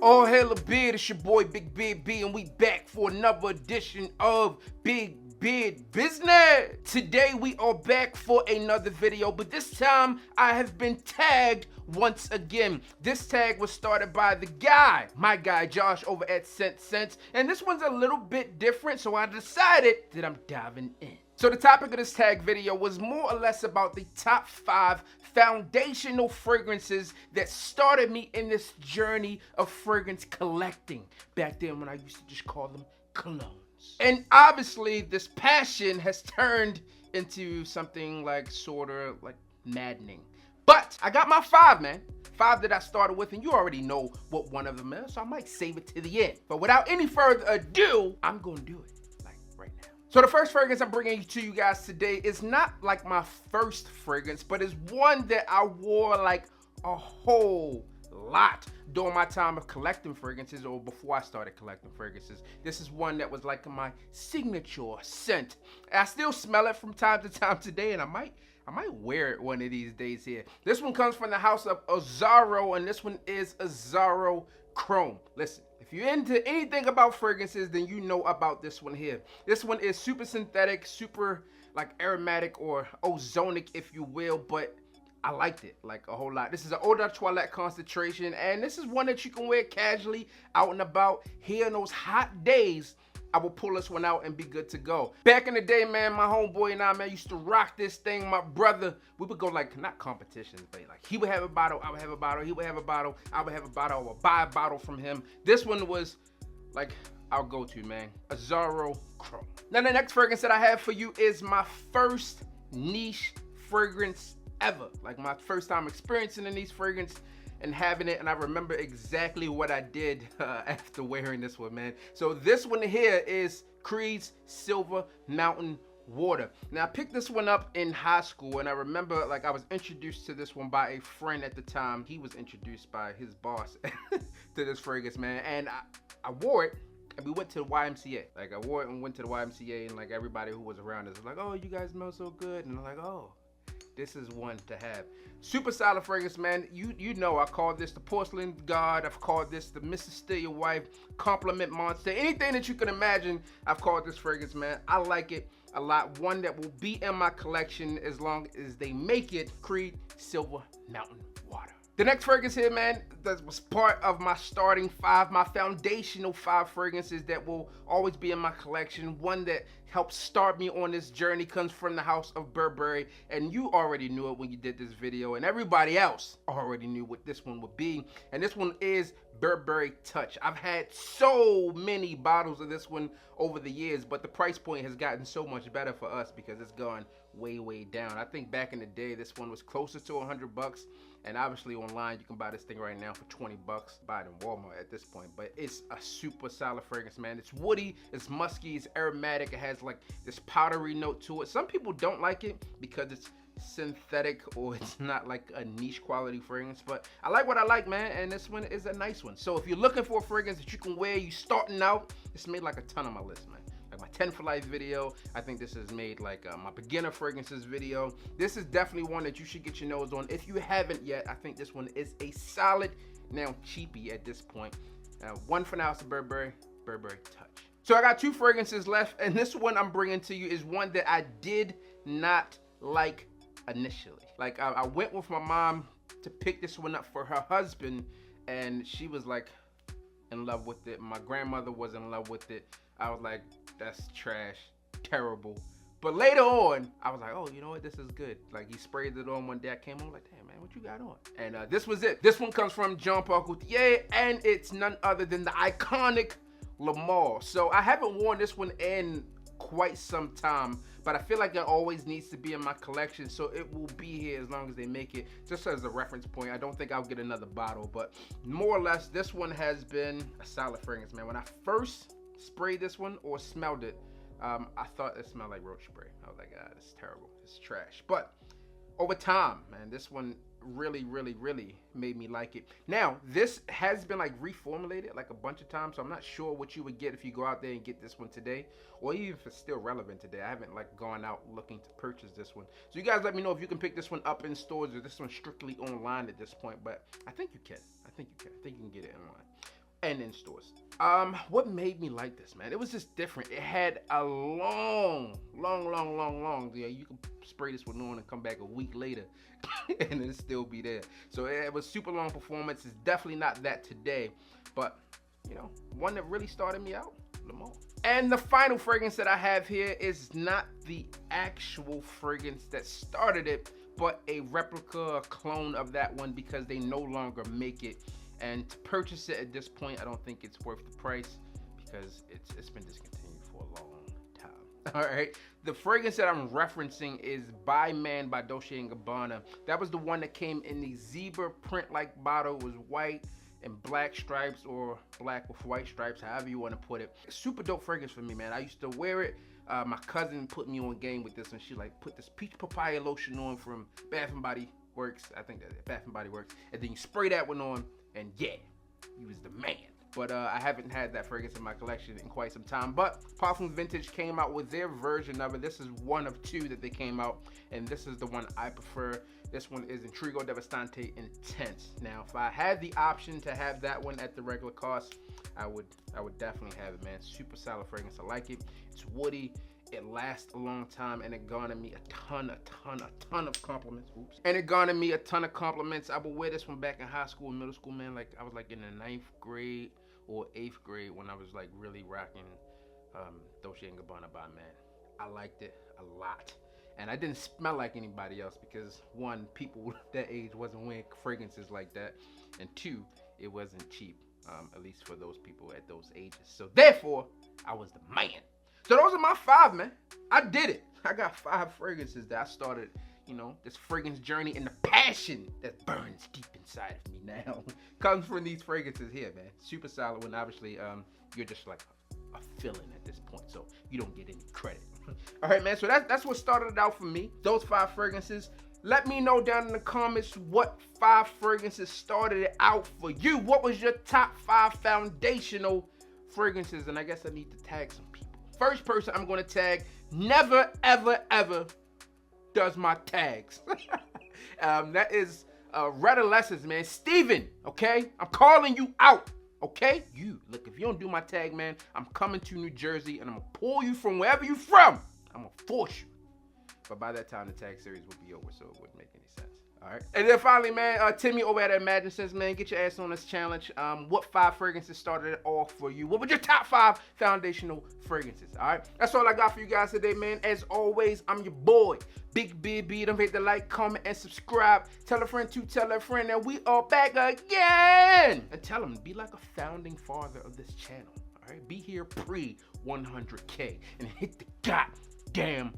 Oh, hell a beard, it's your boy Big Beard B, and we back for another edition of Big Beard Business. Today we are back for another video, but this time I have been tagged once again. This tag was started by my guy Josh over at Sense, and this one's a little bit different, so I decided that I'm diving in. So the topic of this tag video was more or less about the top 5 foundational fragrances that started me in this journey of fragrance collecting. Back then when I used to just call them colognes. And obviously this passion has turned into something like sorta like maddening. But I got my 5, man. 5 that I started with, and you already know what one of them is, so I might save it to the end. But without any further ado, I'm gonna do it like right now. So the first fragrance I'm bringing to you guys today is not like my first fragrance, but is one that I wore like a whole lot during my time of collecting fragrances, or before I started collecting fragrances. This is one that was like my signature scent. I still smell it from time to time today, and I might wear it one of these days here. This one comes from the house of Azzaro, and this one is Azzaro Chrome. Listen, if you're into anything about fragrances, then you know about this one here. This one is super synthetic, super like aromatic or ozonic, if you will, but I liked it like a whole lot. This is an Eau de Toilette concentration, and this is one that you can wear casually out and about. Here in those hot days, I will pull this one out and be good to go. Back in the day, man, my homeboy and I, man, used to rock this thing. My brother, we would go like, not competitions, but like he would have a bottle, I would have a bottle, he would have a bottle, I would have a bottle, I would buy a bottle from him. This one was like our go-to, man. Azzaro Chrome. Now the next fragrance that I have for you is my first niche fragrance ever. Like my first time experiencing a niche fragrance and having it, and I remember exactly what I did after wearing this one, man. So this one here is Creed's Silver Mountain Water. Now I picked this one up in high school, and I remember like I was introduced to this one by a friend at the time. He was introduced by his boss to this fragrance, man, and I wore it. And we went to the YMCA. Like I wore it and went to the YMCA, and like everybody who was around us was like, "Oh, you guys smell so good," and I'm like, "Oh, this is one to have." Super solid fragrance, man. You know I call this the porcelain god. I've called this the Mrs. Steal Your Wife compliment monster. Anything that you can imagine, I've called this fragrance, man. I like it a lot. One that will be in my collection as long as they make it. Creed Silver Mountain Water. The next fragrance here, man, that was part of my starting 5, my foundational 5 fragrances that will always be in my collection. One that helped start me on this journey comes from the house of Burberry, and you already knew it when you did this video, and everybody else already knew what this one would be, and this one is Burberry Touch. I've had so many bottles of this one over the years, but the price point has gotten so much better for us because it's gone way down. I think back in the day, this one was closer to $100, and obviously online you can buy this thing right now for $20. Buy it in Walmart at this point, but it's a super solid fragrance, man. It's woody, it's musky, it's aromatic, it has like this powdery note to it. Some people don't like it because it's synthetic or it's not like a niche quality fragrance, but I like what I like, man, and this one is a nice one. So if you're looking for a fragrance that you can wear, you starting out, this made like a ton on my list, man. Like my 10 for life video, I think this is made like my beginner fragrances video. This is definitely one that you should get your nose on. If you haven't yet, I think this one is a solid, now cheapie at this point. One from the house of Burberry Touch. So I got 2 fragrances left, and this one I'm bringing to you is one that I did not like initially. Like I went with my mom to pick this one up for her husband, and she was like in love with it. My grandmother was in love with it. I was like, that's trash, terrible. But later on, I was like, oh, you know what, this is good. Like he sprayed it on one day. I came home like, damn, man, what you got on? And this was it. This one comes from Jean Paul Gaultier, and it's none other than the iconic Lamar. So I haven't worn this one in quite some time, but I feel like it always needs to be in my collection, so it will be here as long as they make it, just as a reference point. I don't think I'll get another bottle, but more or less, this one has been a solid fragrance, man. When I first sprayed this one or smelled it, I thought it smelled like roach spray. I was like, ah, this is terrible, this is trash. But over time, man, this one really made me like it. Now this has been like reformulated like a bunch of times, so I'm not sure what you would get if you go out there and get this one today, or even if it's still relevant today. I haven't like gone out looking to purchase this one, so you guys let me know if you can pick this one up in stores or this one's strictly online at this point. But I think you can. I think you can get it online. and in stores. What made me like this, man? It was just different. It had a long. Yeah, you can spray this one on and come back a week later, and it'll still be there. So it was super long performance. It's definitely not that today, but you know, one that really started me out. Lamar. And the final fragrance that I have here is not the actual fragrance that started it, but a replica, a clone of that one, because they no longer make it. And to purchase it at this point, I don't think it's worth the price, because it's been discontinued for a long time. All right, the fragrance that I'm referencing is By Man by Dolce & Gabbana. That was the one that came in the zebra print-like bottle. It was white and black stripes, or black with white stripes, however you want to put it. Super dope fragrance for me, man. I used to wear it. My cousin put me on game with this, and she like put this peach papaya lotion on from Bath & Body Works. I think that's Bath & Body Works. And then you spray that one on, and yeah, he was the man. But I haven't had that fragrance in my collection in quite some time. But Parfums Vintage came out with their version of it. This is one of two that they came out, and this is the one I prefer. This one is Intrigo Devastante Intense. Now, if I had the option to have that one at the regular cost, I would definitely have it, man. Super solid fragrance. I like it. It's woody. It lasts a long time, and it garnered me a ton of compliments. Oops. And it garnered me a ton of compliments. I would wear this one back in high school and middle school, man. Like I was like in the 9th grade or 8th grade when I was like really rocking Dolce & Gabbana By Man. I liked it a lot. And I didn't smell like anybody else because, one, people that age wasn't wearing fragrances like that, and two, it wasn't cheap, at least for those people at those ages. So therefore, I was the man. So those are my 5, man. I did it. I got 5 fragrances that I started, you know, this fragrance journey, and the passion that burns deep inside of me now comes from these fragrances here, man. Super solid one. Obviously, you're just like a fill-in at this point, so you don't get any credit. All right, man, so that's what started it out for me, those 5 fragrances. Let me know down in the comments what 5 fragrances started it out for you. What was your top 5 foundational fragrances? And I guess I need to tag some people. First person I'm going to tag never, ever, ever does my tags. That is Redolessence, man. Steven, okay? I'm calling you out. Okay? You, look, if you don't do my tag, man, I'm coming to New Jersey and I'm going to pull you from wherever you from. I'm going to force you. But by that time, the tag series will be over, so it wouldn't make any sense. All right? And then finally, man, Timmy over at Imagine Sense, man, get your ass on this challenge. What 5 fragrances started it off for you? What were your top 5 foundational fragrances? All right? That's all I got for you guys today, man. As always, I'm your boy, Big B. Don't forget to like, comment, and subscribe. Tell a friend to tell a friend that we are back again. And tell them, be like a founding father of this channel. All right? Be here pre-100K and hit the goddamn